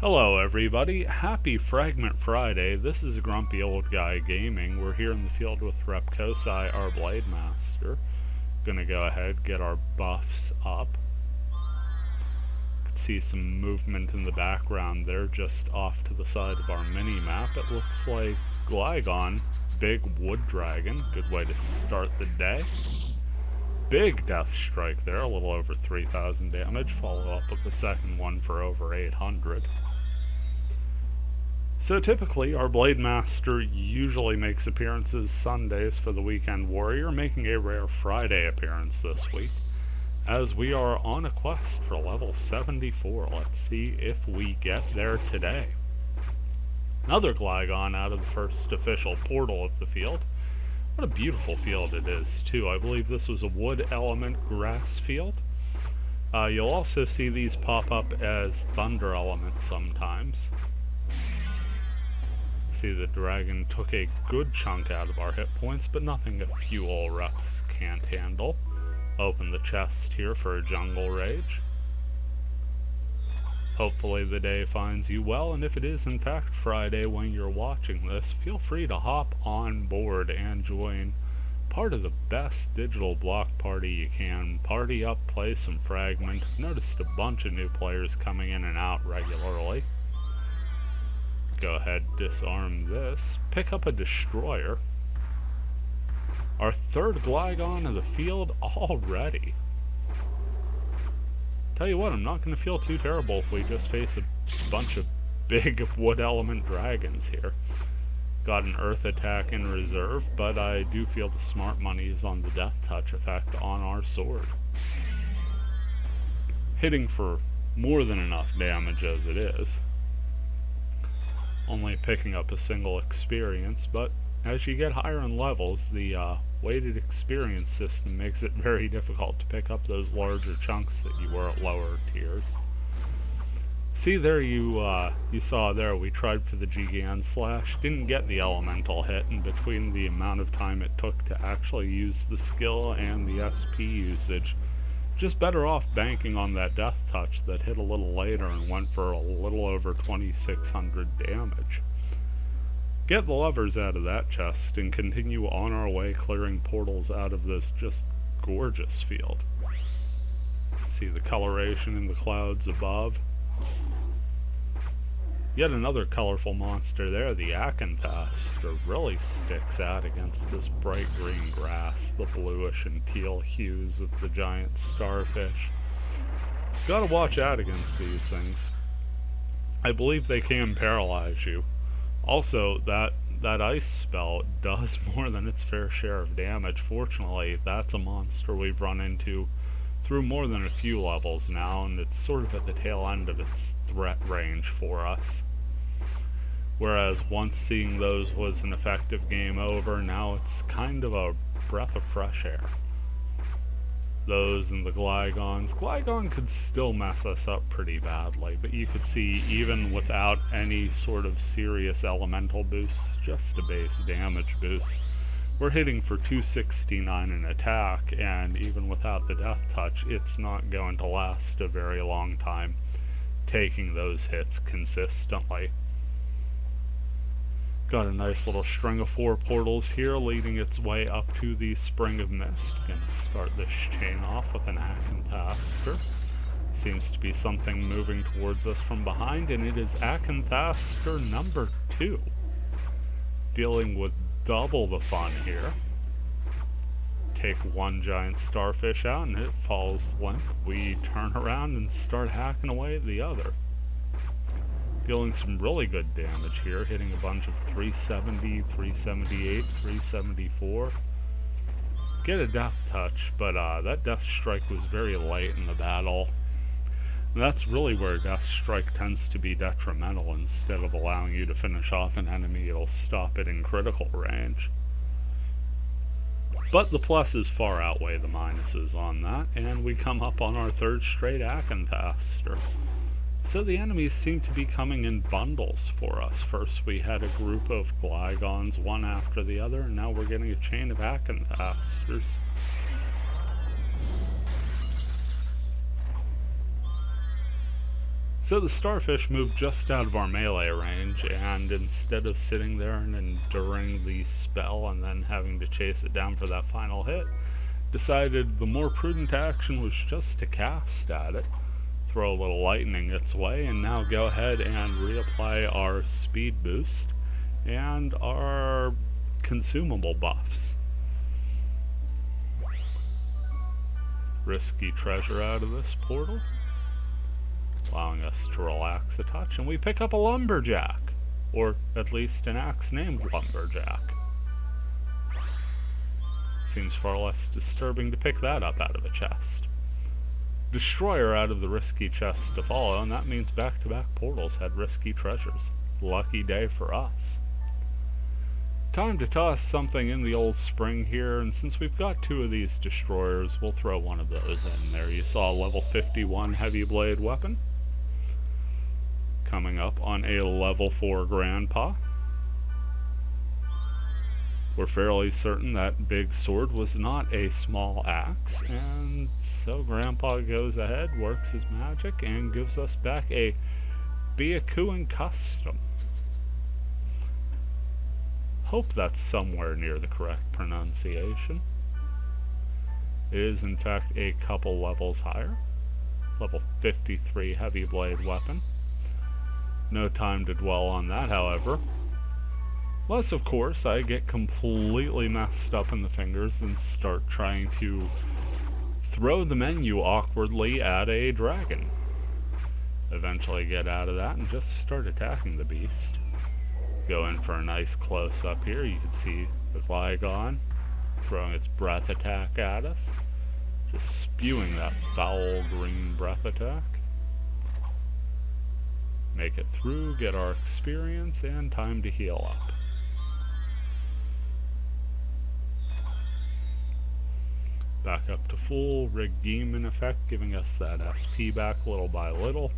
Hello everybody, happy Fragment Friday. This is a grumpy old guy gaming. We're here in the field with Repkosai, our Blade Master. Gonna go ahead, get our buffs up. Can see some movement in the background there, just off to the side of our mini-map. It looks like Gligon, big wood dragon, good way to start the day. Big death strike there, a little over 3,000 damage, follow up with the second one for over 800. So typically, our Blade Master usually makes appearances Sundays for the Weekend Warrior, making a rare Friday appearance this week, as we are on a quest for level 74. Let's see if we get there today. Another Gligon out of the first official portal of the field. What a beautiful field it is, too. I believe this was a wood element grass field. You'll also see these pop up as thunder elements sometimes. See, the dragon took a good chunk out of our hit points, but nothing a fuel reps can't handle. Open the chest here for a jungle rage. Hopefully the day finds you well, and if it is in fact Friday when you're watching this, feel free to hop on board and join part of the best digital block party you can. Party up, play some Fragment. Noticed a bunch of new players coming in and out regularly. Go ahead, disarm this. Pick up a destroyer. Our third Gligon of the field already. Tell you what, I'm not going to feel too terrible if we just face a bunch of big wood element dragons here. Got an earth attack in reserve, but I do feel the smart money is on the death touch effect on our sword. Hitting for more than enough damage as it is. Only picking up a single experience, but as you get higher in levels, the weighted experience system makes it very difficult to pick up those larger chunks that you were at lower tiers. See there, you saw there, we tried for the Gigan Slash, didn't get the elemental hit, and between the amount of time it took to actually use the skill and the SP usage, just better off banking on that death touch that hit a little later and went for a little over 2,600 damage. Get the levers out of that chest and continue on our way clearing portals out of this just gorgeous field. See the coloration in the clouds above. Yet another colorful monster there, the Acanthaster, really sticks out against this bright green grass, the bluish and teal hues of the giant starfish. Gotta watch out against these things. I believe they can paralyze you. Also, that ice spell does more than its fair share of damage. Fortunately, that's a monster we've run into through more than a few levels now, and it's sort of at the tail end of its threat range for us. Whereas once seeing those was an effective game over, now it's kind of a breath of fresh air. Those and the Glygons. Gligon could still mess us up pretty badly, but you could see even without any sort of serious elemental boosts, just a base damage boost, we're hitting for 269 in attack, and even without the death touch, it's not going to last a very long time taking those hits consistently. Got a nice little string of 4 portals here leading its way up to the Spring of Mist. Gonna start this chain off with an Acanthaster. Seems to be something moving towards us from behind, and it is Acanthaster number 2. Dealing with double the fun here. Take one giant starfish out and it falls limp. We turn around and start hacking away at the other. Dealing some really good damage here, hitting a bunch of 370, 378, 374. Get a death touch, but that death strike was very late in the battle. And that's really where death strike tends to be detrimental. Instead of allowing you to finish off an enemy, it'll stop it in critical range. But the pluses far outweigh the minuses on that, and we come up on our third straight Acanthaster. So the enemies seem to be coming in bundles for us. First we had a group of Glygons, one after the other, and now we're getting a chain of Acanthasters. So the starfish moved just out of our melee range, and instead of sitting there and enduring the spell and then having to chase it down for that final hit, decided the more prudent action was just to cast at it, throw a little lightning its way, and now go ahead and reapply our speed boost and our consumable buffs. Risky treasure out of this portal, allowing us to relax a touch, and we pick up a lumberjack, or at least an axe named Lumberjack. Seems far less disturbing to pick that up out of a chest. Destroyer out of the risky chest to follow, and that means back-to-back portals had risky treasures. Lucky day for us. Time to toss something in the old spring here, and since we've got two of these destroyers, we'll throw one of those in there. You saw a level 51 heavy blade weapon coming up on a level 4 grandpa. We're fairly certain that big sword was not a small axe, and so grandpa goes ahead, works his magic, and gives us back a Byakugan custom. Hope that's somewhere near the correct pronunciation. It is in fact a couple levels higher. Level 53 heavy blade weapon. No time to dwell on that, however. Unless, of course, I get completely messed up in the fingers and start trying to throw the menu awkwardly at a dragon. Eventually get out of that and just start attacking the beast. Go in for a nice close-up here. You can see the Gligon throwing its breath attack at us. Just spewing that foul green breath attack. Make it through, get our experience, and time to heal up. Back up to full, Regime in effect, giving us that SP back little by little.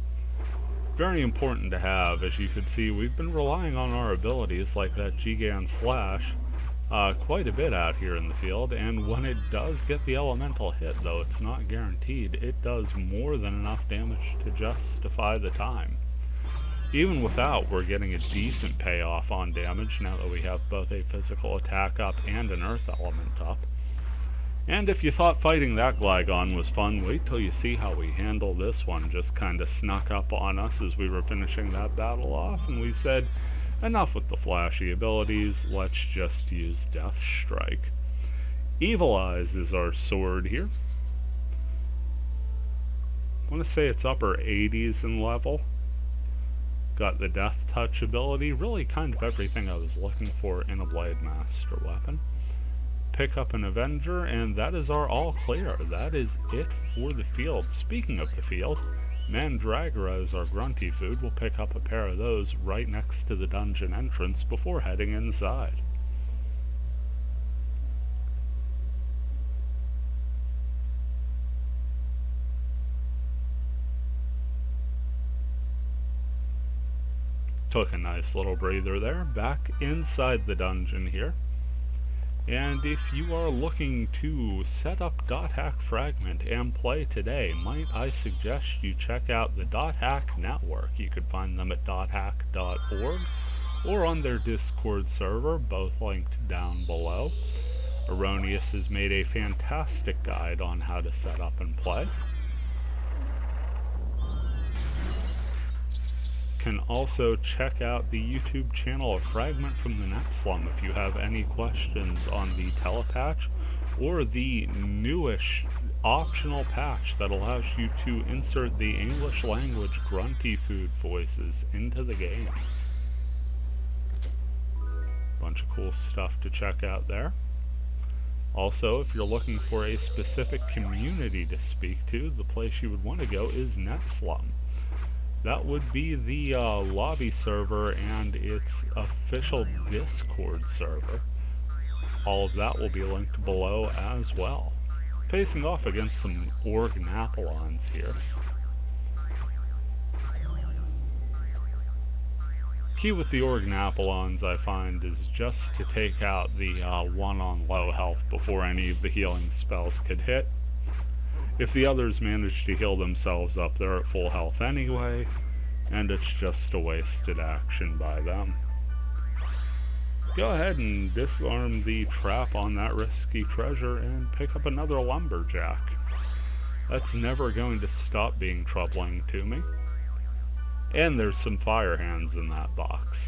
Very important to have. As you can see, we've been relying on our abilities like that Gigan Slash quite a bit out here in the field, and when it does get the elemental hit, though it's not guaranteed, it does more than enough damage to justify the time. Even without, we're getting a decent payoff on damage now that we have both a physical attack up and an earth element up. And if you thought fighting that Gligon was fun, wait till you see how we handle this one. Just kinda snuck up on us as we were finishing that battle off, and we said, enough with the flashy abilities, let's just use Death Strike. Evil Eyes is our sword here. I want to say it's upper 80s in level. Got the Death Touch ability, really kind of everything I was looking for in a Blade Master weapon. Pick up an Avenger, and that is our all clear. That is it for the field. Speaking of the field, Mandragora is our grunty food. We'll pick up a pair of those right next to the dungeon entrance before heading inside. Took a nice little breather there. Back inside the dungeon here. And if you are looking to set up .hack Fragment and play today, might I suggest you check out the .hack network. You could find them at .hack.org or on their Discord server, both linked down below. Erroneous has made a fantastic guide on how to set up and play. Can also check out the YouTube channel of Fragment from the Net Slum if you have any questions on the telepatch or the newish optional patch that allows you to insert the English language grunty food voices into the game. Bunch of cool stuff to check out there. Also, if you're looking for a specific community to speak to, the place you would want to go is Net Slum. That would be the lobby server and its official Discord server. All of that will be linked below as well. Facing off against some Orgnapolons here. Key with the Orgnapolons, I find, is just to take out the one on low health before any of the healing spells could hit. If the others manage to heal themselves up, they're at full health anyway, and it's just a wasted action by them. Go ahead and disarm the trap on that risky treasure and pick up another lumberjack. That's never going to stop being troubling to me. And there's some fire hands in that box.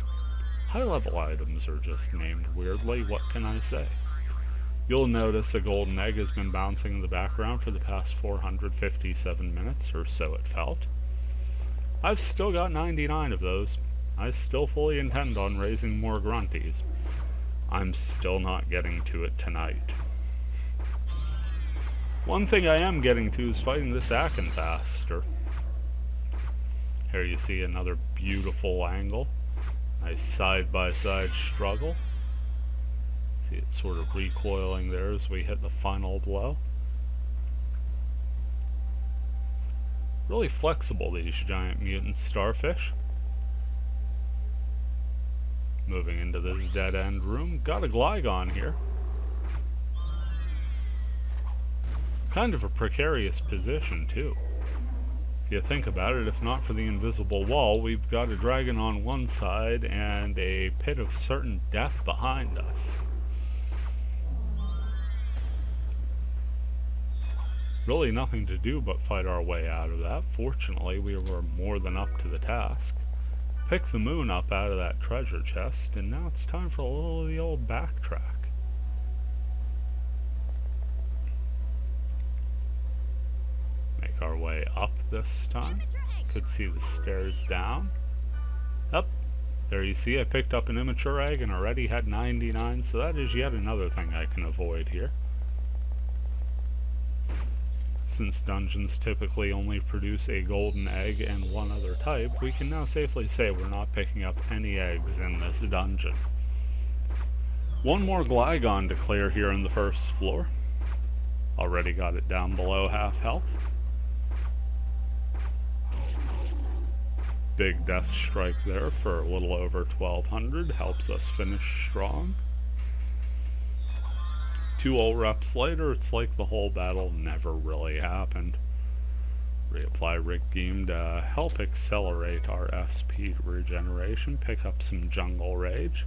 High-level items are just named weirdly, what can I say? You'll notice a golden egg has been bouncing in the background for the past 457 minutes, or so it felt. I've still got 99 of those. I still fully intend on raising more grunties. I'm still not getting to it tonight. One thing I am getting to is fighting this Akin faster. Here you see another beautiful angle. Nice side-by-side struggle. See it sort of recoiling there as we hit the final blow. Really flexible, these giant mutant starfish. Moving into this dead-end room. Got a Gligon here. Kind of a precarious position, too. If you think about it, if not for the invisible wall, we've got a dragon on one side and a pit of certain death behind us. Really nothing to do but fight our way out of that. Fortunately, we were more than up to the task. Pick the moon up out of that treasure chest, and now it's time for a little of the old backtrack. Make our way up this time. Could see the stairs down. Up. There you see I picked up an immature egg and already had 99, so that is yet another thing I can avoid here. Since dungeons typically only produce a golden egg and one other type, we can now safely say we're not picking up any eggs in this dungeon. One more Gligon to clear here in the first floor. Already got it down below half health. Big death strike there for a little over 1200, helps us finish strong. 2 ult reps later, it's like the whole battle never really happened. Reapply Rig Beam to help accelerate our SP regeneration, pick up some Jungle Rage,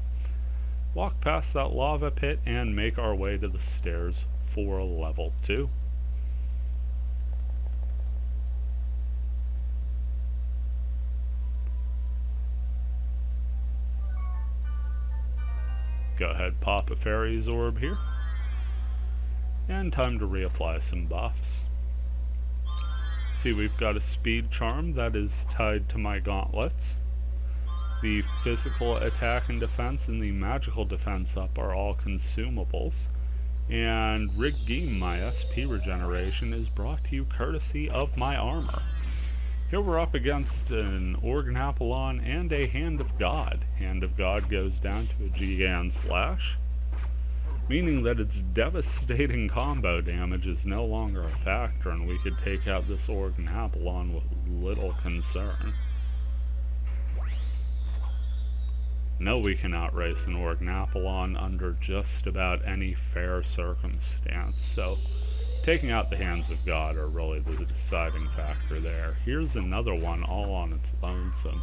walk past that lava pit, and make our way to the stairs for level 2. Go ahead, pop a Fairy's Orb here. And time to reapply some buffs. See, we've got a speed charm that is tied to my gauntlets. The physical attack and defense and the magical defense up are all consumables. And Rig Beam, my SP regeneration, is brought to you courtesy of my armor. Here we're up against an Organappalon and a Hand of God. Hand of God goes down to a Gigan Slash, meaning that its devastating combo damage is no longer a factor, and we could take out this Organappalon with little concern. No, we can outrace an Organappalon under just about any fair circumstance, so taking out the Hands of God are really the deciding factor there. Here's another one all on its lonesome.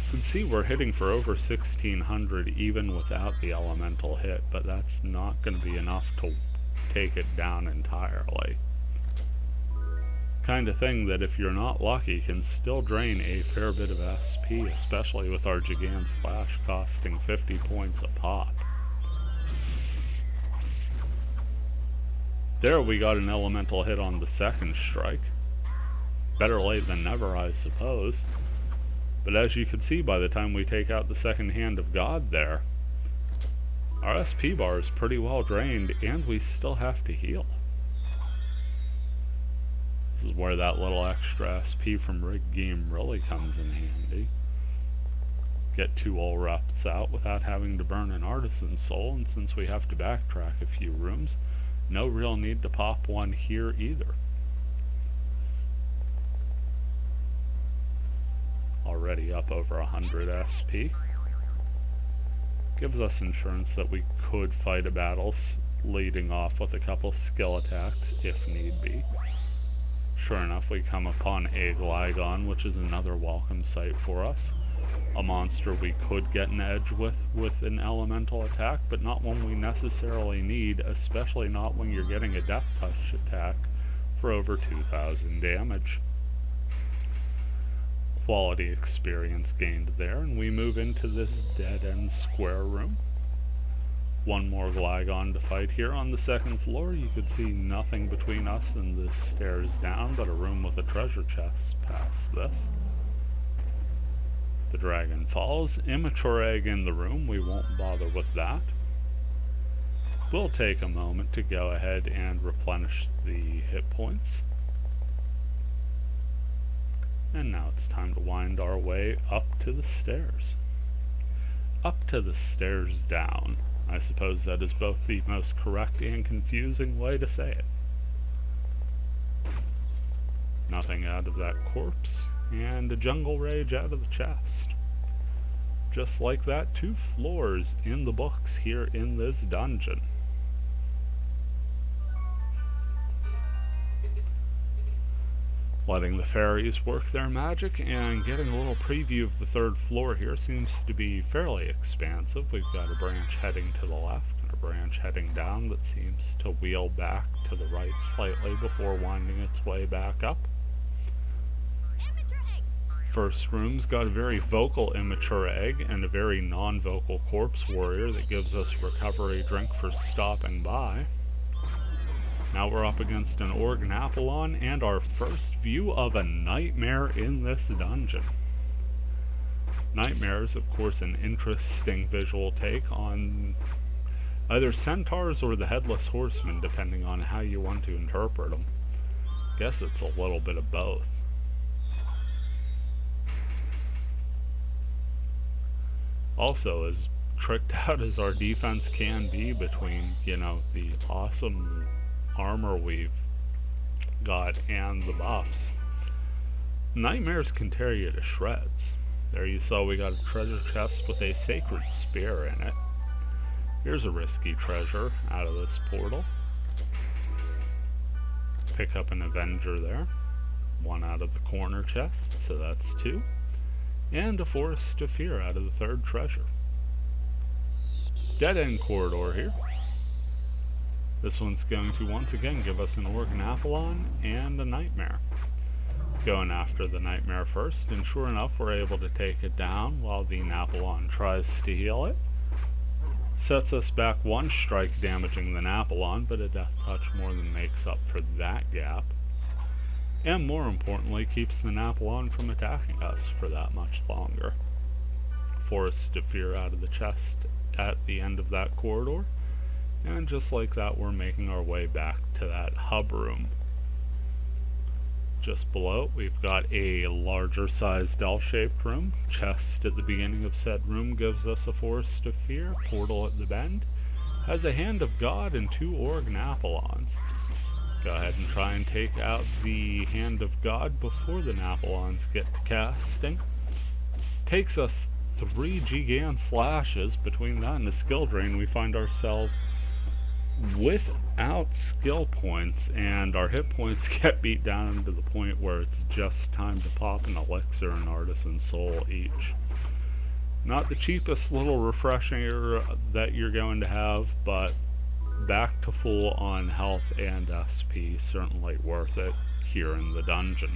You can see we're hitting for over 1600 even without the elemental hit, but that's not going to be enough to take it down entirely. Kind of thing that if you're not lucky can still drain a fair bit of SP, especially with our Gigan Slash costing 50 points a pop. There we got an elemental hit on the second strike. Better late than never, I suppose. But as you can see, by the time we take out the second Hand of God there, our SP bar is pretty well drained, and we still have to heal. This is where that little extra SP from Rig Beam really comes in handy. Get 2 ult reps out without having to burn an Artisan Soul, and since we have to backtrack a few rooms, no real need to pop one here either. Already up over 100 SP. Gives us insurance that we could fight a battle leading off with a couple skill attacks if need be. Sure enough, we come upon a Gligon, which is another welcome sight for us. A monster we could get an edge with an elemental attack, but not one we necessarily need, especially not when you're getting a Death Touch attack for over 2,000 damage. Quality experience gained there, and we move into this dead-end square room. One more Gligon to fight here. On the second floor, you could see nothing between us and the stairs down, but a room with a treasure chest past this. The dragon falls. Immature egg in the room. We won't bother with that. We'll take a moment to go ahead and replenish the hit points. And now it's time to wind our way up to the stairs. Up to the stairs down. I suppose that is both the most correct and confusing way to say it. Nothing out of that corpse, and a jungle rage out of the chest. Just like that, 2 floors in the books here in this dungeon. Letting the fairies work their magic and getting a little preview of the 3rd floor here. Seems to be fairly expansive. We've got a branch heading to the left and a branch heading down that seems to wheel back to the right slightly before winding its way back up. First room's got a very vocal immature egg and a very non-vocal corpse warrior that gives us recovery drink for stopping by. Now we're up against an Organapalon and our first view of a nightmare in this dungeon. Nightmare is, of course, an interesting visual take on either centaurs or the Headless Horseman, depending on how you want to interpret them. Guess it's a little bit of both. Also, as tricked out as our defense can be between, you know, the awesome armor we've got and the buffs, nightmares can tear you to shreds. There you saw we got a treasure chest with a sacred spear in it. Here's a risky treasure out of this portal. Pick up an Avenger there. 1 out of the corner chest, so that's 2. And a Forest of Fear out of the 3rd treasure. Dead end corridor here. This one's going to once again give us an Organapalon and a Nightmare. Going after the Nightmare first, and sure enough we're able to take it down while the Napalon tries to heal it. Sets us back 1 strike, damaging the Napalon, but a Death Touch more than makes up for that gap. And more importantly, keeps the Napalon from attacking us for that much longer. Forest of Fear out of the chest at the end of that corridor. And just like that, we're making our way back to that hub room. Just below, we've got a larger sized L-shaped room. Chest at the beginning of said room gives us a Forest of Fear. Portal at the bend has a Hand of God and 2 Organapalons. Go ahead and try and take out the Hand of God before the Napalons get to casting. Takes us 3 Gigant slashes. Between that and the skill drain, we find ourselves without skill points, and our hit points get beat down to the point where it's just time to pop an elixir and Artisan Soul each. Not the cheapest little refresher that you're going to have, but back to full on health and SP, certainly worth it here in the dungeon.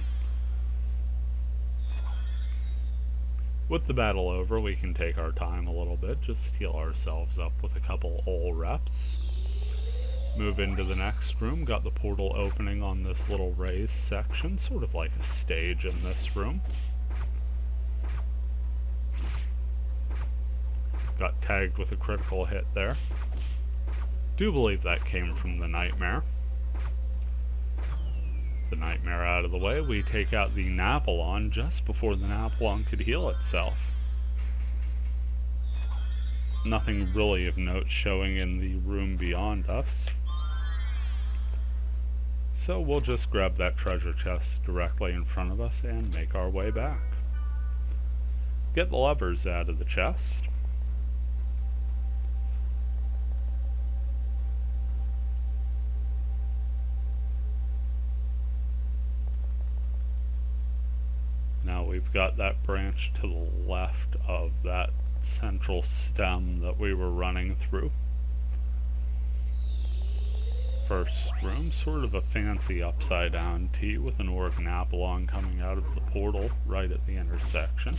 With the battle over, we can take our time a little bit, just heal ourselves up with a couple ol' reps. Move into the next room. Got the portal opening on this little raised section, sort of like a stage in this room. Got tagged with a critical hit there. Do believe that came from the Nightmare. The Nightmare out of the way, we take out the Napalon just before the Napalon could heal itself. Nothing really of note showing in the room beyond us. So we'll just grab that treasure chest directly in front of us and make our way back. Get the levers out of the chest. we've got that branch to the left of that central stem that we were running through. First room, sort of a fancy upside down T with an organ apelon coming out of the portal right at the intersection.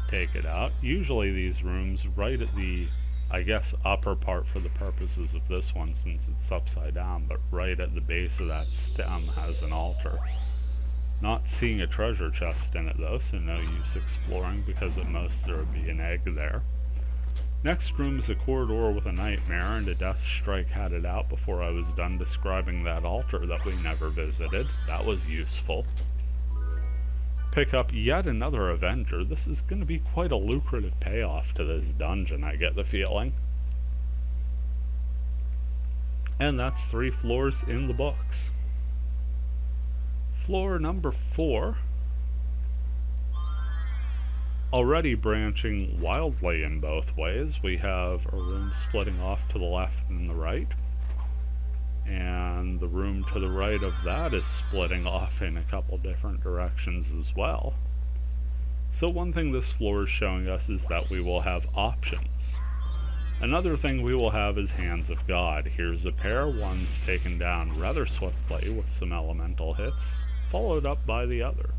Take it out. Usually these rooms right at the, I guess, upper part for the purposes of this one since it's upside down, but right at the base of that stem has an altar. Not seeing a treasure chest in it though, so no use exploring because at most there would be an egg there. Next room is a corridor with a nightmare, and a death strike had it out before I was done describing that altar that we never visited. That was useful. Pick up yet another Avenger. This is going to be quite a lucrative payoff to this dungeon, I get the feeling. And that's 3 floors in the books. Floor number 4. Already branching wildly in both ways. We have a room splitting off to the left and the right. And the room to the right of that is splitting off in a couple different directions as well. So one thing this floor is showing us is that we will have options. Another thing we will have is Hands of God. Here's a pair, one's taken down rather swiftly with some elemental hits, followed up by the other.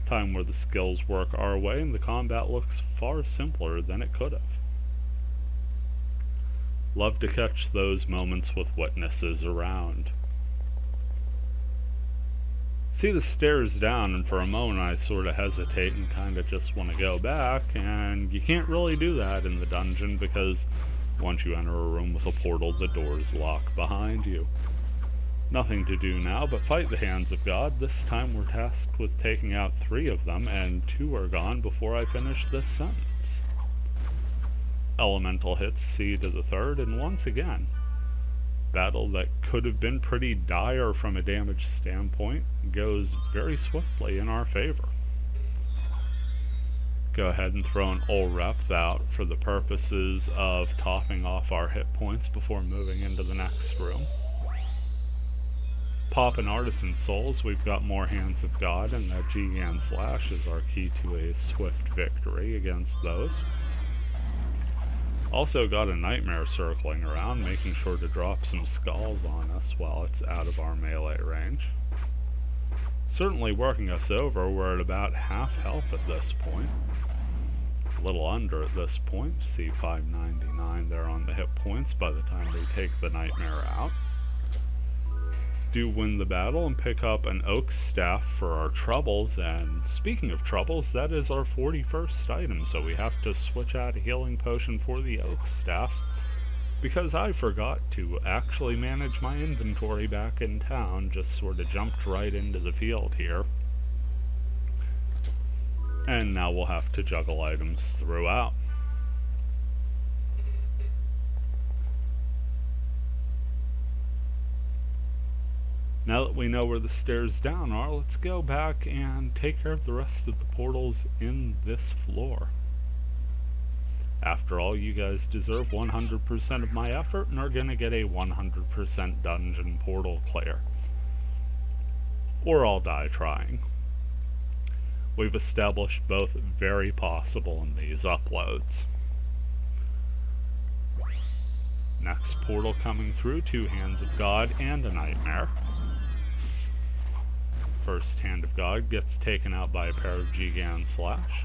Time where the skills work our way and the combat looks far simpler than it could have. Love to catch those moments with witnesses around. See the stairs down, and for a moment I sort of hesitate and kind of just want to go back, and you can't really do that in the dungeon because once you enter a room with a portal, the doors lock behind you. Nothing to do now but fight the Hands of God. This time we're tasked with taking out 3 of them, and 2 are gone before I finish this sentence. Elemental hits C to the 3rd, and once again, battle that could have been pretty dire from a damage standpoint goes very swiftly in our favor. Go ahead and throw an Ulrep out for the purposes of topping off our hit points before moving into the next room. Pop an Artisan Souls. We've got more Hands of God, and that Gigant Slash is our key to a swift victory against those. Also got a Nightmare circling around, making sure to drop some skulls on us while it's out of our melee range. Certainly working us over. We're at about half health at this point. A little under at this point. See 599 there on the hit points by the time they take the Nightmare out. Do win the battle and pick up an Oak Staff for our troubles, and speaking of troubles, that is our 41st item, so we have to switch out a healing potion for the Oak Staff because I forgot to actually manage my inventory back in town, just sort of jumped right into the field here. And now we'll have to juggle items throughout. Now that we know where the stairs down are, let's go back and take care of the rest of the portals in this floor. After all, you guys deserve 100% of my effort and are going to get a 100% dungeon portal clear. Or I'll die trying. We've established both very possible in these uploads. Next portal coming through, 2 Hands of God and a Nightmare. First Hand of God gets taken out by a pair of Gigant Slash.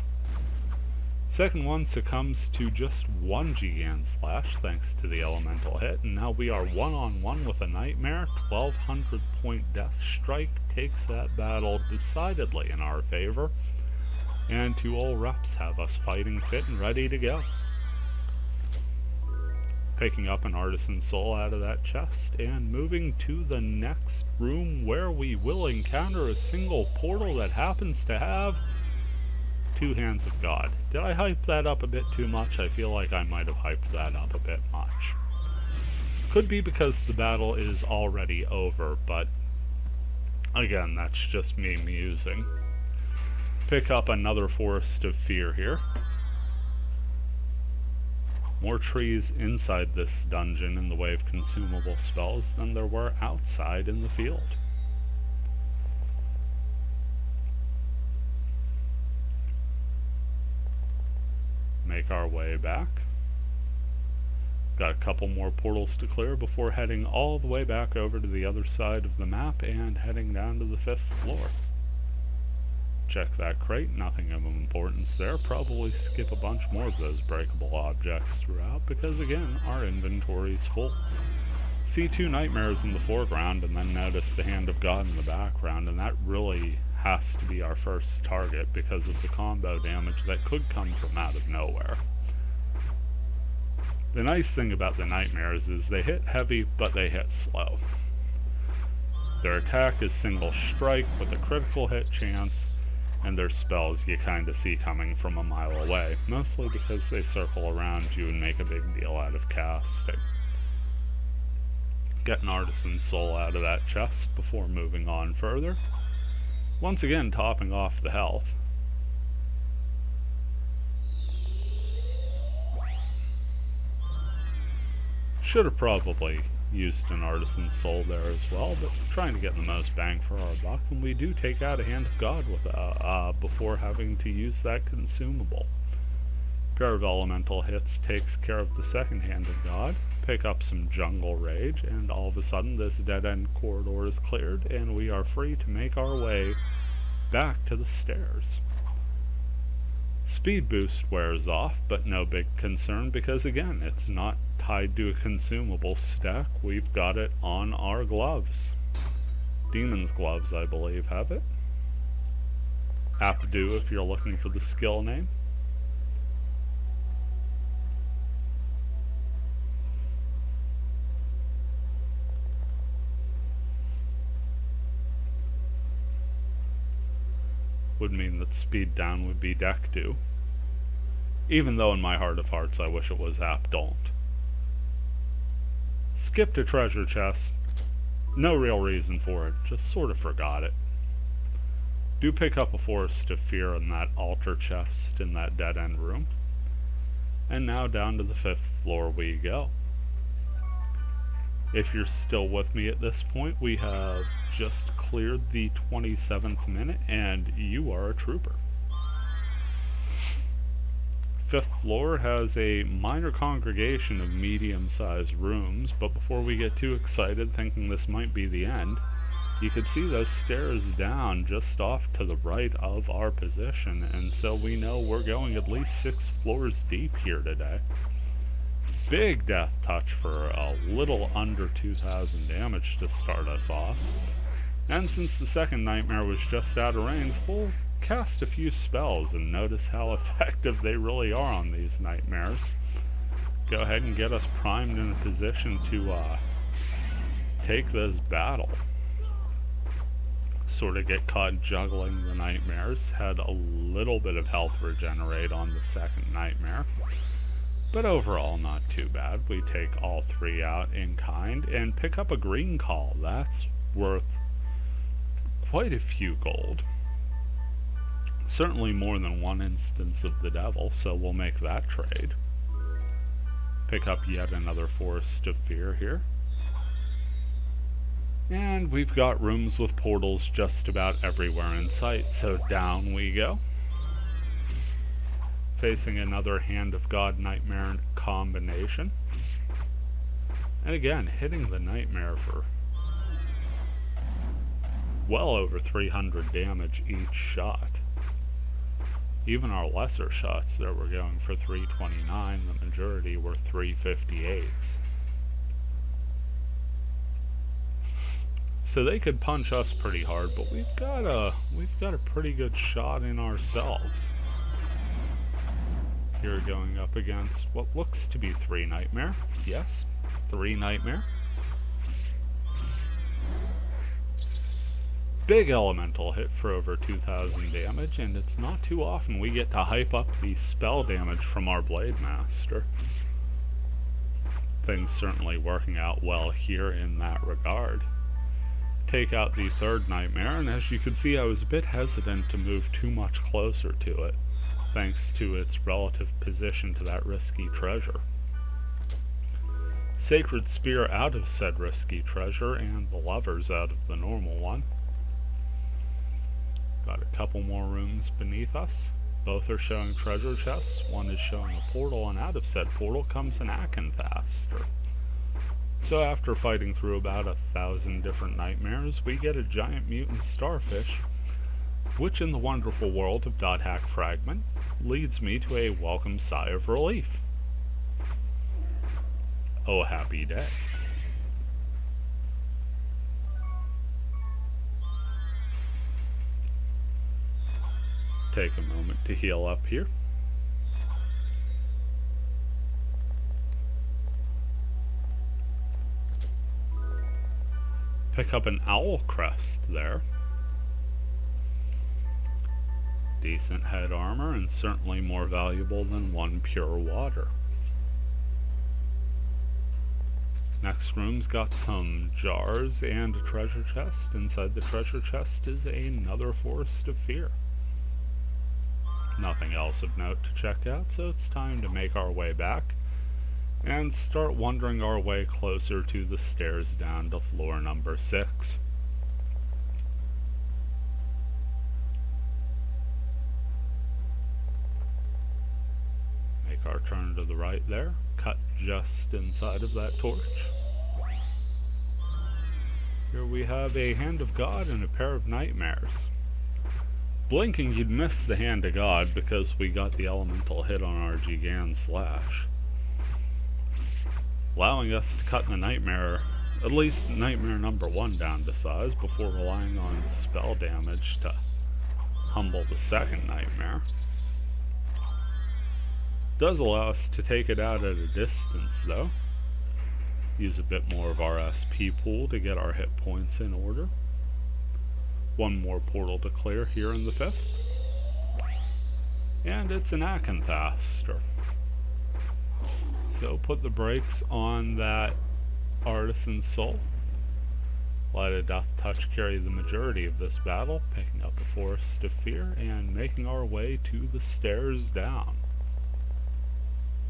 Second one succumbs to just 1 Gigant Slash thanks to the elemental hit, and now we are one-on-one with a Nightmare. 1200 point Death Strike takes that battle decidedly in our favor, and 2 Ulreps have us fighting fit and ready to go. Picking up an Artisan Soul out of that chest and moving to the next room where we will encounter a single portal that happens to have 2 Hands of God. Did I hype that up a bit too much? I feel like I might have hyped that up a bit much. Could be because the battle is already over, but again, that's just me musing. Pick up another Forest of Fear here. More trees inside this dungeon in the way of consumable spells than there were outside in the field. make our way back. Got a couple more portals to clear before heading all the way back over to the other side of the map and heading down to the 5th floor. Check that crate, nothing of importance there. Probably skip a bunch more of those breakable objects throughout because, again, our inventory's full. See 2 nightmares in the foreground and then notice the Hand of God in the background, and that really has to be our first target because of the combo damage that could come from out of nowhere. The nice thing about the nightmares is they hit heavy, but they hit slow. Their attack is single strike with a critical hit chance, and their spells you kinda see coming from a mile away, mostly because they circle around you and make a big deal out of casting. Get an Artisan's Soul out of that chest before moving on further. Once again topping off the health. Should have probably used an Artisan's Soul there as well, but trying to get the most bang for our buck, and we do take out a Hand of God with before having to use that consumable. Pair of elemental hits takes care of the second Hand of God, pick up some Jungle Rage, and all of a sudden this dead-end corridor is cleared, and we are free to make our way back to the stairs. Speed boost wears off, but no big concern because, again, it's not tied to a consumable stack. We've got it on our gloves. Demon's Gloves, I believe, have it. Apdu if you're looking for the skill name. Would mean that speed down would be deck 2. Even though in my heart of hearts I wish it was app don't. Skipped a treasure chest. No real reason for it, just sort of forgot it. Do pick up a Forest of Fear in that altar chest in that dead end room. And now down to the 5th floor we go. If you're still with me at this point, we have just cleared the 27th minute, and you are a trooper. 5th floor has a minor congregation of medium-sized rooms, but before we get too excited thinking this might be the end, you can see those stairs down just off to the right of our position, and so we know we're going at least 6 floors deep here today. Big death touch for a little under 2,000 damage to start us off. And since the second nightmare was just out of range, we'll cast a few spells and notice how effective they really are on these nightmares. Go ahead and get us primed in a position to take this battle. Sort of get caught juggling the nightmares. Had a little bit of health regenerate on the second nightmare. But overall, not too bad. We take all 3 out in kind and pick up a green call. That's worth quite a few gold. Certainly more than 1 instance of the devil, so we'll make that trade. Pick up yet another Forest of Fear here. And we've got rooms with portals just about everywhere in sight, so down we go. Facing another Hand of God Nightmare combination. And again, hitting the Nightmare for well over 300 damage each shot. Even our lesser shots there were going for 329, the majority were 358. So they could punch us pretty hard, but we've got a pretty good shot in ourselves. Here going up against what looks to be 3 Nightmare. Yes, 3 Nightmare. Big elemental hit for over 2,000 damage, and it's not too often we get to hype up the spell damage from our Blade Master. Things certainly working out well here in that regard. Take out the 3rd Nightmare, and as you can see I was a bit hesitant to move too much closer to it, thanks to its relative position to that risky treasure. Sacred Spear out of said risky treasure, and the Lovers out of the normal one. Got a couple more rooms beneath us. Both are showing treasure chests. One is showing a portal, and out of said portal comes an Akanthastor. So after fighting through about 1,000 different nightmares, we get a giant mutant starfish, which in the wonderful world of .hack Fragment leads me to a welcome sigh of relief. Oh, happy day. Take a moment to heal up here. Pick up an owl crest there. Decent head armor, and certainly more valuable than one pure water. Next room's got some jars and a treasure chest. Inside the treasure chest is another Forest of Fear. Nothing else of note to check out, so it's time to make our way back and start wandering our way closer to the stairs down to floor number 6. Make our turn to the right there, cut just inside of that torch. Here we have a Hand of God and a pair of Nightmares. Blinking, you'd miss the Hand of God because we got the elemental hit on our Gigant Slash, allowing us to cut the Nightmare, at least Nightmare number 1, down to size before relying on spell damage to humble the second Nightmare. Does allow us to take it out at a distance though. Use a bit more of our SP pool to get our hit points in order. One more portal to clear here in the 5th. And it's an Akanthastor. So put the brakes on that Artisan Soul. Let a Death Touch carry the majority of this battle, picking up a Forest of Fear and making our way to the stairs down.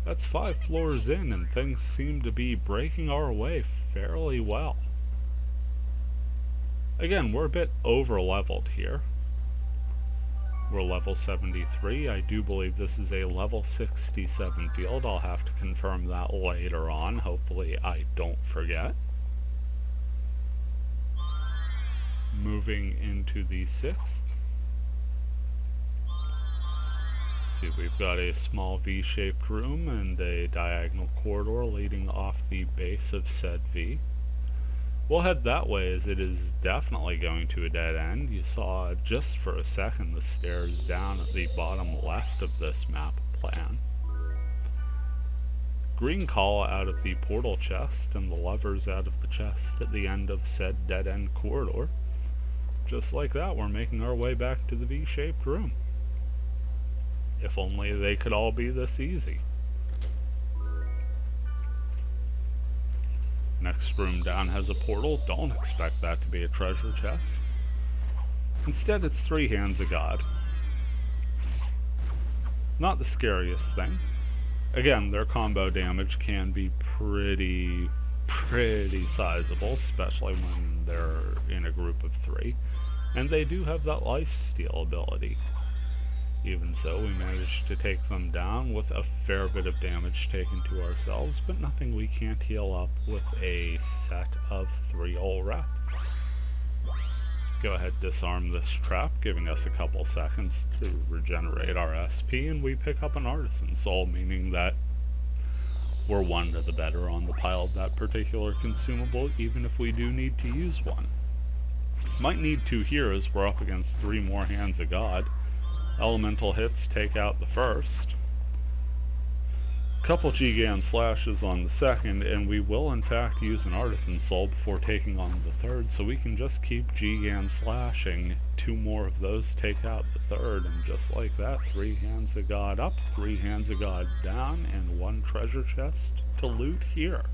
That's 5 floors in, and things seem to be breaking our way fairly well. Again, we're a bit over-leveled here. We're level 73. I do believe this is a level 67 field. I'll have to confirm that later on. Hopefully I don't forget. Moving into the 6th. See, we've got a small V-shaped room and a diagonal corridor leading off the base of said V. We'll head that way, as it is definitely going to a dead end. You saw just for a second the stairs down at the bottom left of this map plan. Green call out of the portal chest and the levers out of the chest at the end of said dead end corridor. Just like that, we're making our way back to the V-shaped room. If only they could all be this easy. Next room down has a portal. Don't expect that to be a treasure chest. Instead, it's 3 Hands of God. Not the scariest thing. Again, their combo damage can be pretty sizable, especially when they're in a group of 3. And they do have that lifesteal ability. Even so, we managed to take them down with a fair bit of damage taken to ourselves, but nothing we can't heal up with a set of 3 Olreth. Go ahead, disarm this trap, giving us a couple seconds to regenerate our SP, and we pick up an Artisan Soul, meaning that we're 1 to the better on the pile of that particular consumable, even if we do need to use one. Might need to here, as we're up against 3 more Hands of God. Elemental hits take out the first. Couple Gigant Slashes on the second, and we will in fact use an Artisan Soul before taking on the third, so we can just keep Gigant Slashing. 2 more of those take out the third, and just like that, 3 Hands of God up, 3 Hands of God down, and 1 treasure chest to loot here.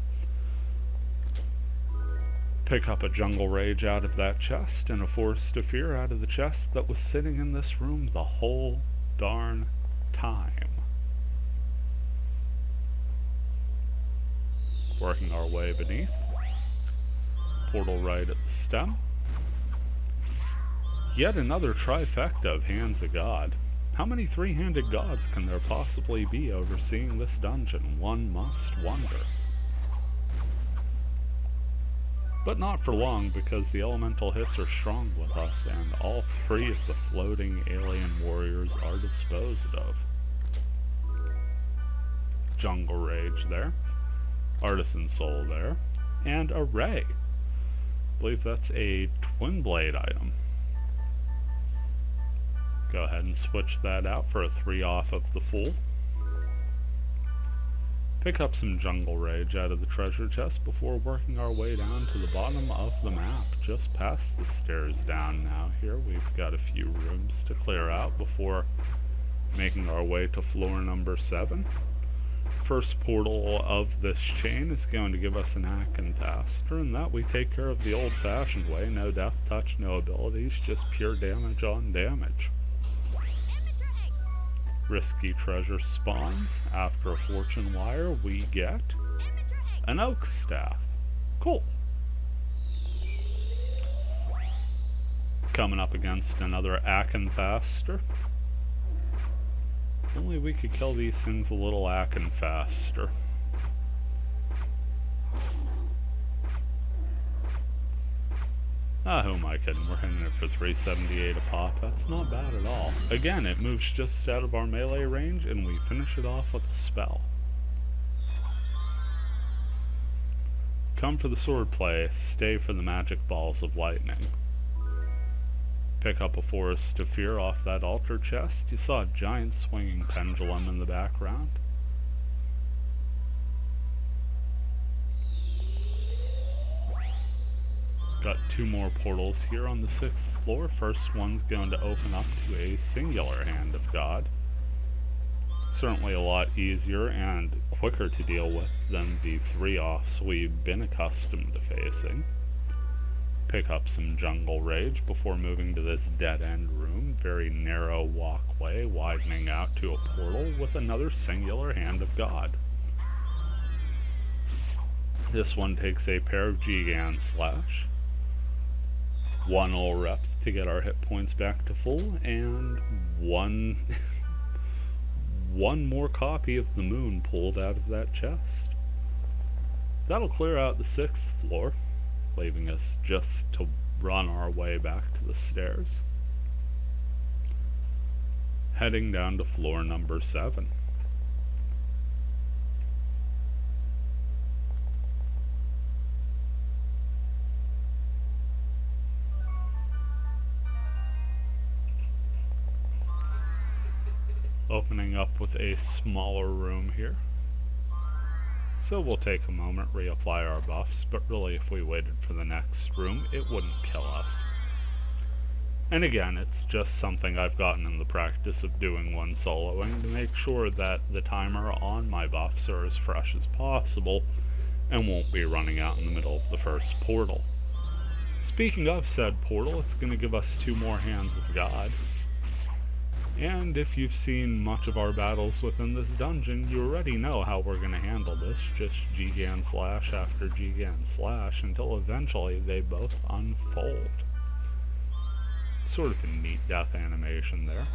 Pick up a Jungle Rage out of that chest, and a Forest of Fear out of the chest that was sitting in this room the whole darn time. Working our way beneath. Portal right at the stem. Yet another trifecta of Hands of God. How many three-handed gods can there possibly be overseeing this dungeon? One must wonder. But not for long, because the elemental hits are strong with us, and all three of the floating alien warriors are disposed of. Jungle Rage there, Artisan Soul there, and a Ray. I believe that's a Twin Blade item. Go ahead and switch that out for a 3 off of the Fool. Pick up some Jungle Rage out of the treasure chest before working our way down to the bottom of the map, just past the stairs down now. Here we've got a few rooms to clear out before making our way to floor number 7. First portal of this chain is going to give us an Acantaster, and that we take care of the old-fashioned way. No death touch, no abilities, just pure damage on damage. Risky treasure spawns. After a fortune wire, we get an oak staff. Cool. Coming up against another Acantaster. If only we could kill these things a little faster. Ah, who am I kidding? We're hitting it for 378 a pop. That's not bad at all. Again, it moves just out of our melee range, and we finish it off with a spell. Come for the swordplay, stay for the magic balls of lightning. Pick up a Forest of Fear off that altar chest. You saw a giant swinging pendulum in the background. Got 2 more portals here on the 6th floor. First one's going to open up to a singular Hand of God. Certainly a lot easier and quicker to deal with than the 3-offs we've been accustomed to facing. Pick up some Jungle Rage before moving to this dead-end room. Very narrow walkway widening out to a portal with another singular Hand of God. This one takes a pair of Gigant Slash. 1 ul rep to get our hit points back to full, and one more copy of the moon pulled out of that chest. That'll clear out the 6th floor, leaving us just to run our way back to the stairs. Heading down to floor number 7. Opening up with a smaller room here. So we'll take a moment, reapply our buffs, but really if we waited for the next room, it wouldn't kill us. And again, it's just something I've gotten in the practice of doing when soloing to make sure that the timer on my buffs are as fresh as possible and won't be running out in the middle of the first portal. Speaking of said portal, it's going to give us 2 more Hands of God. And if you've seen much of our battles within this dungeon, you already know how we're going to handle this. Just Gigant Slash after Gigant Slash until eventually they both unfold. Sort of a neat death animation there.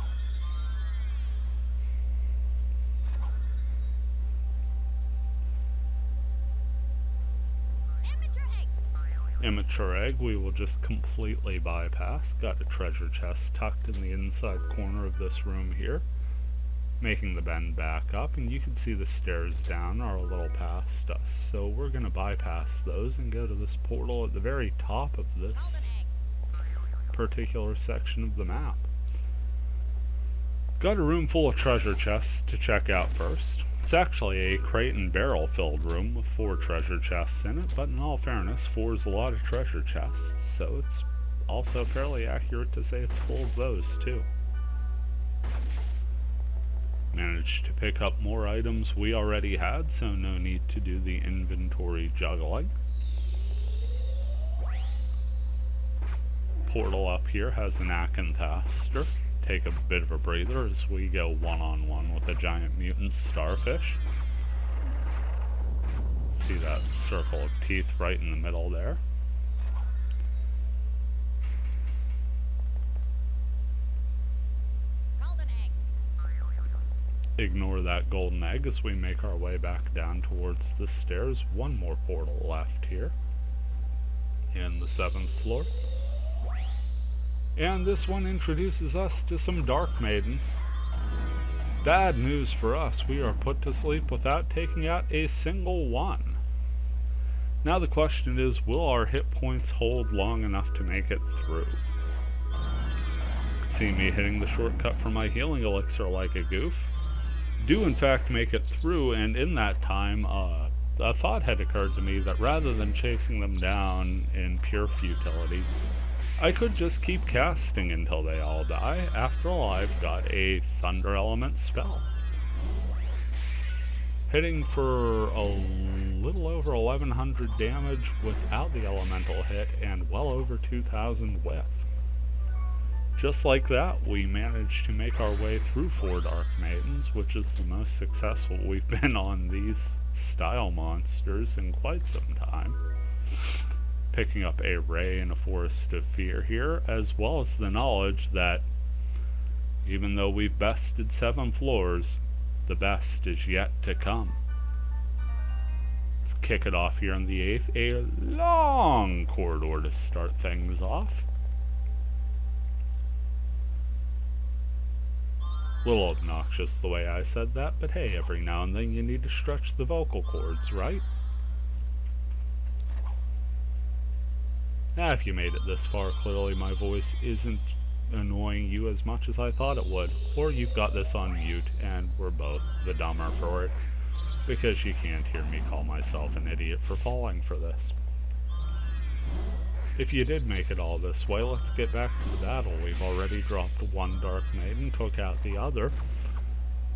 Immature Egg we will just completely bypass. Got a treasure chest tucked in the inside corner of this room here, making the bend back up, and you can see the stairs down are a little past us, so we're going to bypass those and go to this portal at the very top of this particular section of the map. Got a room full of treasure chests to check out first. It's actually a crate and barrel filled room with 4 treasure chests in it, but in all fairness, 4 is a lot of treasure chests, so it's also fairly accurate to say it's full of those too. Managed to pick up more items we already had, so no need to do the inventory juggling. Portal up here has an Acantaster. Take a bit of a breather as we go one-on-one with a giant mutant starfish. See that circle of teeth right in the middle there. Ignore that golden egg as we make our way back down towards the stairs. One more portal left here in the 7th floor. And this one introduces us to some Dark Maidens. Bad news for us, we are put to sleep without taking out a single one. Now the question is, will our hit points hold long enough to make it through? See me hitting the shortcut for my healing elixir like a goof. Do in fact make it through, and in that time, a thought had occurred to me that rather than chasing them down in pure futility, I could just keep casting until they all die. After all, I've got a Thunder Element spell. Hitting for a little over 1100 damage without the elemental hit, and well over 2000 with. Just like that, we managed to make our way through 4 Dark Maidens, which is the most successful we've been on these style monsters in quite some time. Picking up a Ray in a Forest of Fear here, as well as the knowledge that even though we've bested 7 floors, the best is yet to come. Let's kick it off here in the 8th, a long corridor to start things off. Little obnoxious the way I said that, but hey, every now and then you need to stretch the vocal cords, right? If you made it this far, clearly my voice isn't annoying you as much as I thought it would. Or you've got this on mute and we're both the dumber for it, because you can't hear me call myself an idiot for falling for this. If you did make it all this way, let's get back to the battle. We've already dropped 1 Dark Maiden, took out the other.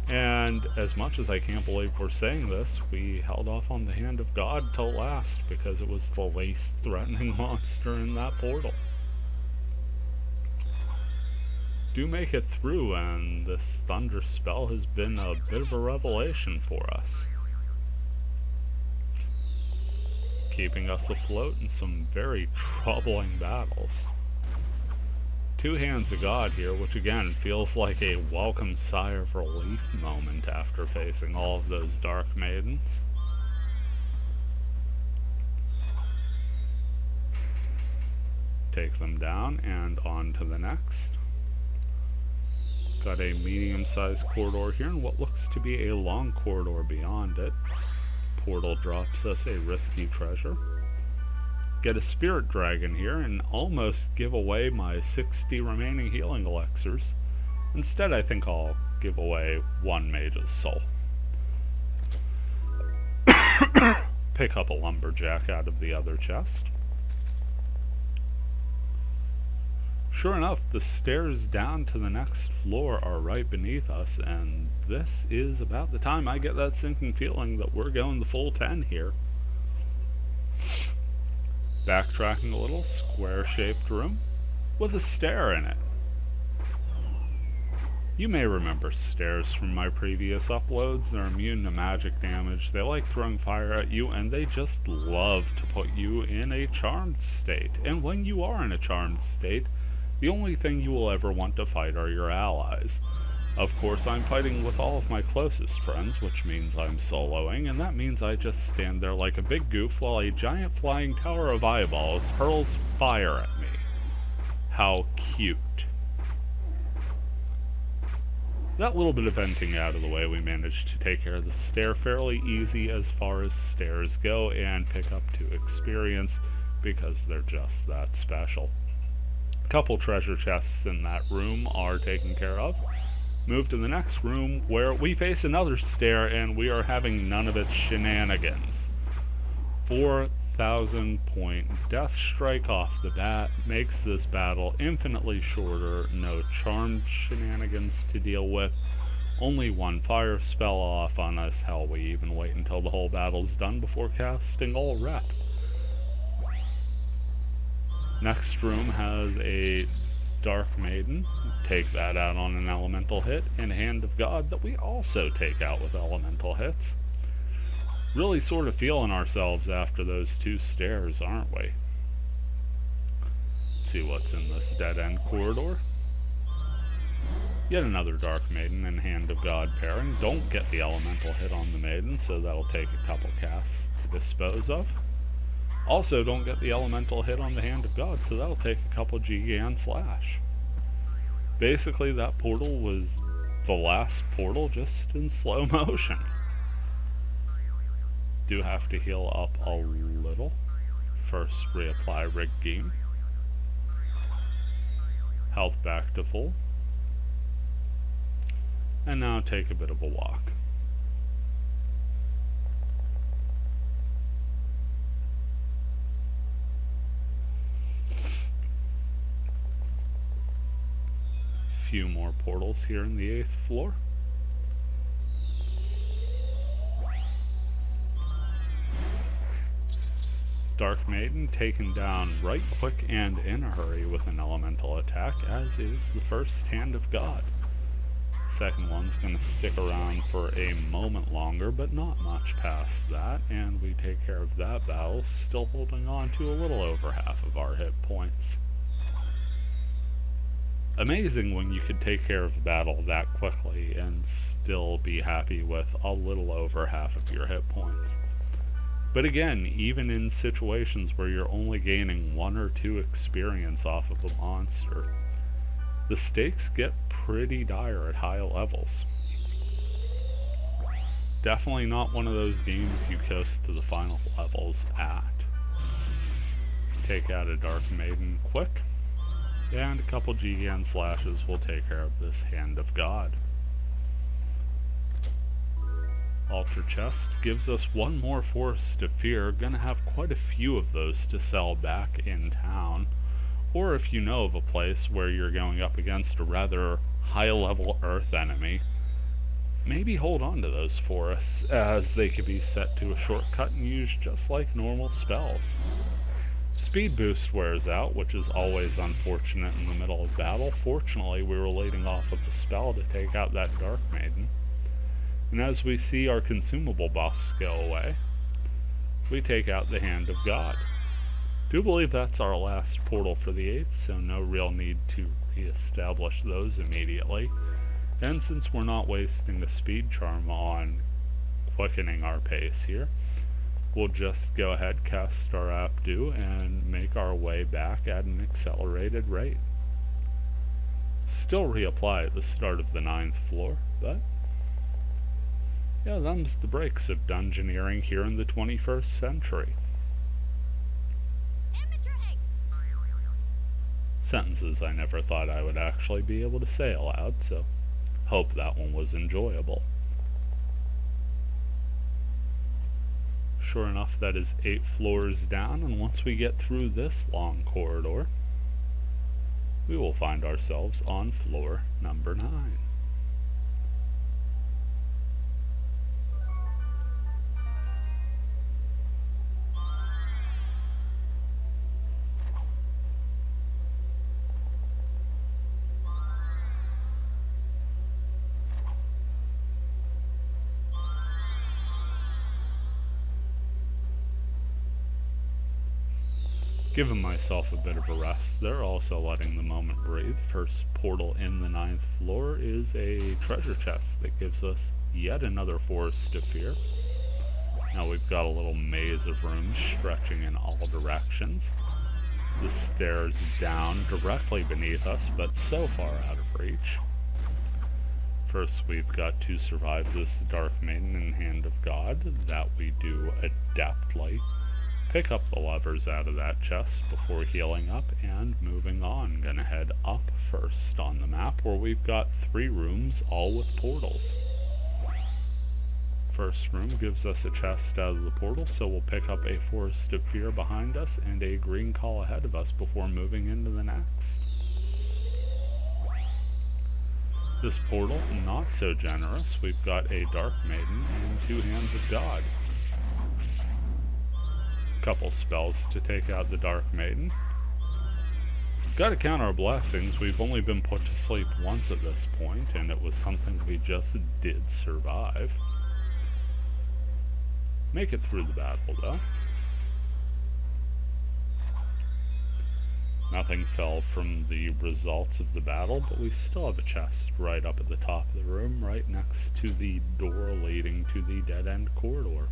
And as much as I can't believe we're saying this, we held off on the Hand of God till last, because it was the least threatening monster in that portal. Do make it through, and this Thunder spell has been a bit of a revelation for us. Keeping us afloat in some very troubling battles. 2 Hands of God here, which again feels like a welcome sigh of relief moment after facing all of those Dark Maidens. Take them down and on to the next. Got a medium-sized corridor here and what looks to be a long corridor beyond it. Portal drops us a risky treasure. Get a Spirit Dragon here and almost give away my 60 remaining healing elixirs. Instead, I think I'll give away 1 Mage's Soul. Pick up a Lumberjack out of the other chest. Sure enough, the stairs down to the next floor are right beneath us, and this is about the time I get that sinking feeling that we're going the full 10 here. Backtracking a little, square-shaped room with a stair in it. You may remember stairs from my previous uploads. They're immune to magic damage, they like throwing fire at you, and they just love to put you in a charmed state. And when you are in a charmed state, the only thing you will ever want to fight are your allies. Of course, I'm fighting with all of my closest friends, which means I'm soloing, and that means I just stand there like a big goof while a giant flying tower of eyeballs hurls fire at me. How cute. That little bit of venting out of the way, we managed to take care of the stair fairly easy as far as stairs go, and pick up 2 experience, because they're just that special. Couple treasure chests in that room are taken care of. Move to the next room where we face another stair and we are having none of its shenanigans. 4,000 point death strike off the bat makes this battle infinitely shorter. No charmed shenanigans to deal with. Only 1 fire spell off on us. Hell, we even wait until the whole battle's done before casting all rep. Next room has a Dark Maiden. Take that out on an elemental hit, and Hand of God that we also take out with elemental hits. Really sort of feeling ourselves after those 2 stairs, aren't we? Let's see what's in this dead-end corridor. Yet another Dark Maiden and Hand of God pairing. Don't get the elemental hit on the Maiden, so that'll take a couple casts to dispose of. Also, don't get the elemental hit on the Hand of God, so that'll take a couple Gigant Slash. Basically, that portal was the last portal, just in slow motion. Do have to heal up a little. First, reapply Rig Game. Health back to full. And now take a bit of a walk. Few more portals here in the 8th floor. Dark Maiden taken down right quick and in a hurry with an elemental attack, as is the first Hand of God. Second one's going to stick around for a moment longer, but not much past that, and we take care of that battle, still holding on to a little over half of our hit points. Amazing when you could take care of a battle that quickly and still be happy with a little over half of your hit points. But again, even in situations where you're only gaining 1 or 2 experience off of a monster, the stakes get pretty dire at high levels. Definitely not one of those games you coast to the final levels at. Take out a Dark Maiden quick, and a couple Gigant Slashes will take care of this Hand of God. Altar Chest gives us one more Force to Fear. Gonna have quite a few of those to sell back in town. Or if you know of a place where you're going up against a rather high-level Earth enemy, maybe hold on to those for us, as they could be set to a shortcut and used just like normal spells. Speed boost wears out, which is always unfortunate in the middle of battle. Fortunately, we were leading off with a spell to take out that Dark Maiden. And as we see our consumable buffs go away, we take out the Hand of God. Do believe that's our last portal for the 8th, so no real need to re-establish those immediately. And since we're not wasting a speed charm on quickening our pace here, we'll just go ahead, cast our Abdu, and make our way back at an accelerated rate. Still reapply at the start of the 9th floor, but yeah, them's the breaks of dungeoneering here in the 21st century. Sentences I never thought I would actually be able to say aloud, so hope that one was enjoyable. Sure enough, that is 8 floors down, and once we get through this long corridor, we will find ourselves on floor number 9. Giving myself a bit of a rest there, also letting the moment breathe. First portal in the 9th floor is a treasure chest that gives us yet another Force to Fear. Now we've got a little maze of rooms stretching in all directions. The stairs down directly beneath us, but so far out of reach. First we've got to survive this Dark Maiden and Hand of God. That we do adeptly. Pick up the levers out of that chest before healing up and moving on. Gonna head up first on the map, where we've got 3 rooms, all with portals. First room gives us a chest out of the portal, so we'll pick up a Force to Fear behind us and a green call ahead of us before moving into the next. This portal, not so generous. We've got a Dark Maiden and 2 Hands of God. Couple spells to take out the Dark Maiden. Gotta count our blessings. We've only been put to sleep once at this point, and it was something we just did survive. Make it through the battle, though. Nothing fell from the results of the battle, but we still have a chest right up at the top of the room, right next to the door leading to the dead-end corridor.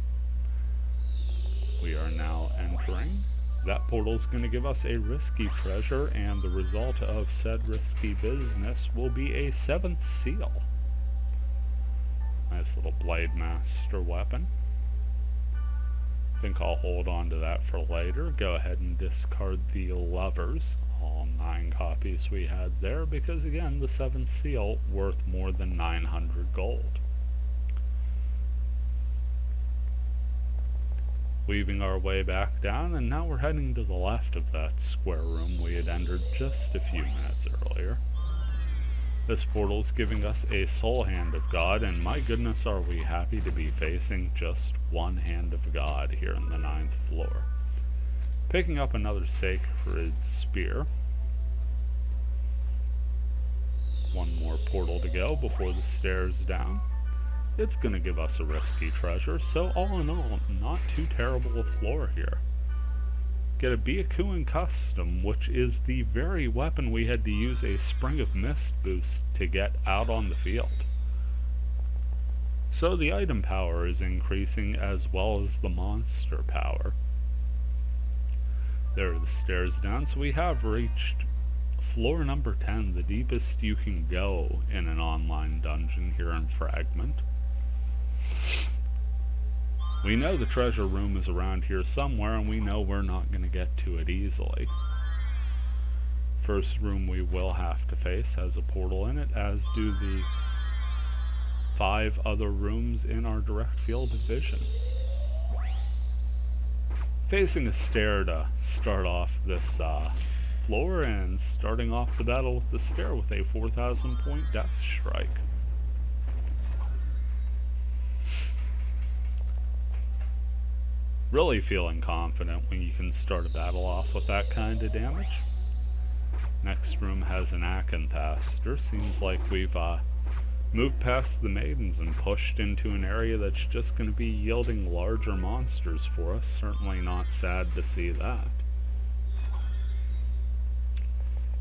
We are now entering. That portal's going to give us a risky treasure, and the result of said risky business will be a 7th seal. Nice little Blade Master weapon. I think I'll hold on to that for later. Go ahead and discard the levers, all 9 copies we had there, because again, the 7th seal worth more than 900 gold. Weaving our way back down, and now we're heading to the left of that square room we had entered just a few minutes earlier. This portal's giving us a soul hand of God, and my goodness are we happy to be facing just one hand of God here in the 9th floor. Picking up another sacred spear. One more portal to go before the stairs down. It's going to give us a risky treasure, so all in all, not too terrible a floor here. Get a Byakugan Custom, which is the very weapon we had to use a Spring of Mist boost to get out on the field. So the item power is increasing as well as the monster power. There are the stairs down, so we have reached floor number 10, the deepest you can go in an online dungeon here in Fragment. We know the treasure room is around here somewhere, and we know we're not going to get to it easily. First room we will have to face has a portal in it, as do the 5 other rooms in our direct field of vision. Facing a stair to start off this floor, and starting off the battle with the stair with a 4,000 point death strike. Really feeling confident when you can start a battle off with that kind of damage. Next room has an Acanthastor. Seems like we've moved past the maidens and pushed into an area that's just going to be yielding larger monsters for us. Certainly not sad to see that.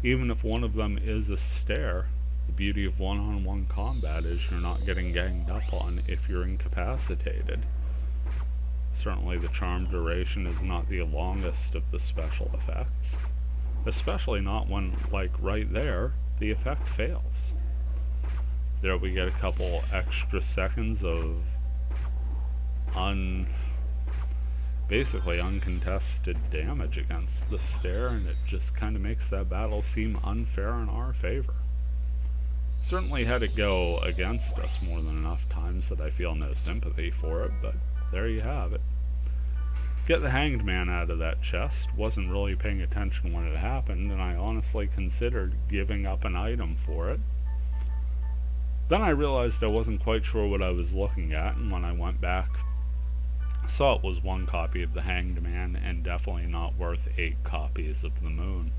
Even if one of them is a stair, the beauty of one-on-one combat is you're not getting ganged up on if you're incapacitated. Certainly the charm duration is not the longest of the special effects. Especially not when, like right there, the effect fails. There we get a couple extra seconds of basically uncontested damage against the stair, and it just kind of makes that battle seem unfair in our favor. Certainly had it go against us more than enough times that I feel no sympathy for it, but there you have it. Get the Hanged Man out of that chest. Wasn't really paying attention when it happened, and I honestly considered giving up an item for it. Then I realized I wasn't quite sure what I was looking at, and when I went back, saw it was 1 copy of the Hanged Man, and definitely not worth 8 copies of the Moon.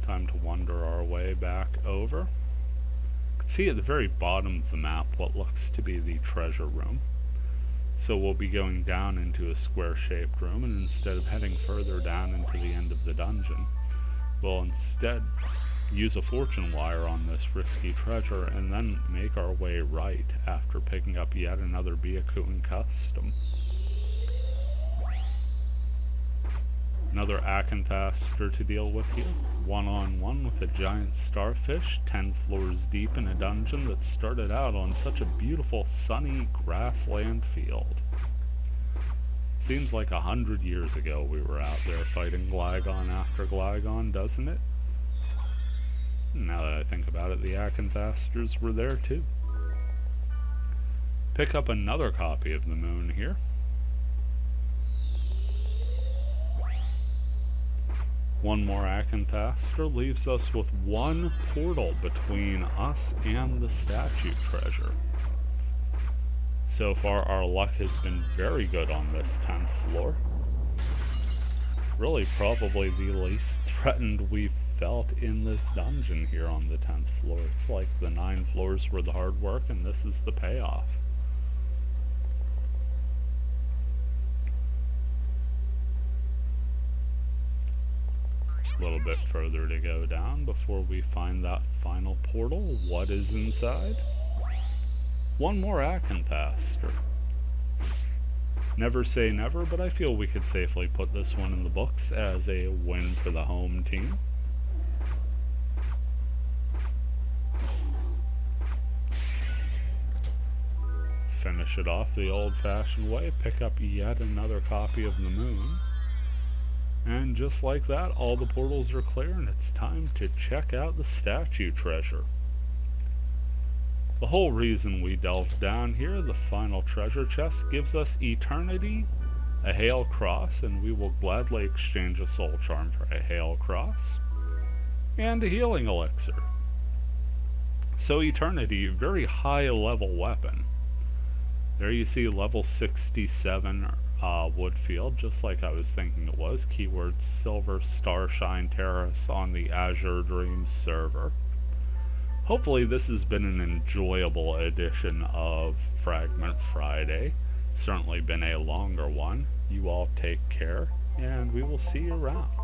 Time to wander our way back over. See at the very bottom of the map what looks to be the treasure room. So we'll be going down into a square-shaped room, and instead of heading further down into the end of the dungeon, we'll instead use a fortune wire on this risky treasure and then make our way right after picking up yet another Byakugan Custom. Another Acanthastor to deal with here. One-on-one with a giant starfish, 10 floors deep in a dungeon that started out on such a beautiful sunny grassland field. Seems like 100 years ago we were out there fighting Gligon after Gligon, doesn't it? Now that I think about it, the Acanthastors were there too. Pick up another copy of the Moon here. One more Acanthastor leaves us with 1 portal between us and the statue treasure. So far our luck has been very good on this 10th floor. Really probably the least threatened we've felt in this dungeon here on the 10th floor. It's like the 9 floors were the hard work and this is the payoff. A little bit further to go down before we find that final portal. What is inside? One more Akenpaster. Never say never, but I feel we could safely put this one in the books as a win for the home team. Finish it off the old-fashioned way, pick up yet another copy of the moon. And just like that, all the portals are clear and it's time to check out the statue treasure. The whole reason we delved down here, the final treasure chest, gives us eternity, a Hail Cross, and we will gladly exchange a soul charm for a Hail Cross, and a healing elixir. So eternity, very high level weapon. There you see level 67 Woodfield, just like I was thinking it was. Keyword Silver Starshine Terrace on the Azure Dreams server. Hopefully this has been an enjoyable edition of Fragment Friday. Certainly been a longer one. You all take care, and we will see you around.